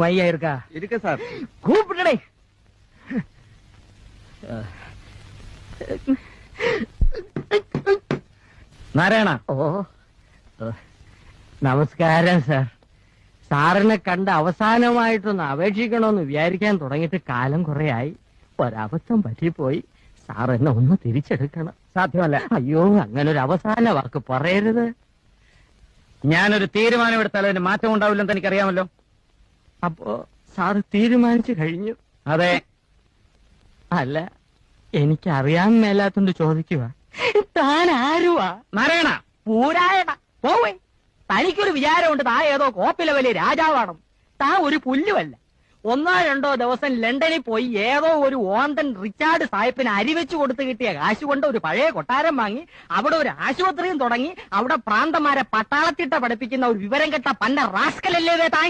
ஐயா இருக்கா? இருக்கு சார். கூப்பிட்டடே. നാരായണ. ഓ നമസ്കാരം സാർ. സാറിനെ കണ്ട് അവസാനമായിട്ടൊന്ന് അപേക്ഷിക്കണമെന്ന് വിചാരിക്കാൻ തുടങ്ങിയിട്ട് കാലം കുറെയായി. ഒരബദ്ധം പറ്റിപ്പോയി. സാർ എന്നെ ഒന്ന് തിരിച്ചെടുക്കണം. സാധ്യമല്ല. അയ്യോ, അങ്ങനെ ഒരു അവസാന വാക്ക് പറയരുത്. ഞാനൊരു തീരുമാനമെടുത്താൽ അതിന് മാറ്റം ഉണ്ടാവില്ലെന്ന് എനിക്കറിയാമല്ലോ. അപ്പോ സാറ് തീരുമാനിച്ചു കഴിഞ്ഞു? അതെ. അല്ല, എനിക്കറിയാൻ മേലാത്തോണ്ട് ചോദിക്കുക. താൻ ആരുവാ? നാരായണ. പൂരായണ. പോവേ. തനിക്കൊരു വിചാരമുണ്ട് താൻ ഏതോ കോപ്പിലെ വലിയ രാജാവാണ്. താൻ ഒരു പുല്ലുമല്ല. 1-2 ദിവസം ലണ്ടനിൽ പോയി ഏതോ ഒരു ഓന്തൻ റിച്ചാർഡ് സാഹിബിന് അരി വെച്ച് കൊടുത്ത് കിട്ടിയ കാശ് കൊണ്ട് ഒരു പഴയ കൊട്ടാരം വാങ്ങി അവിടെ ഒരു ആശുപത്രിയും തുടങ്ങി അവിടെ പ്രാന്തമാരെ പട്ടാളത്തിട്ട പഠിപ്പിക്കുന്ന ഒരു വിവരം കെട്ട പന്ന റാസ്കലല്ലേ താൻ.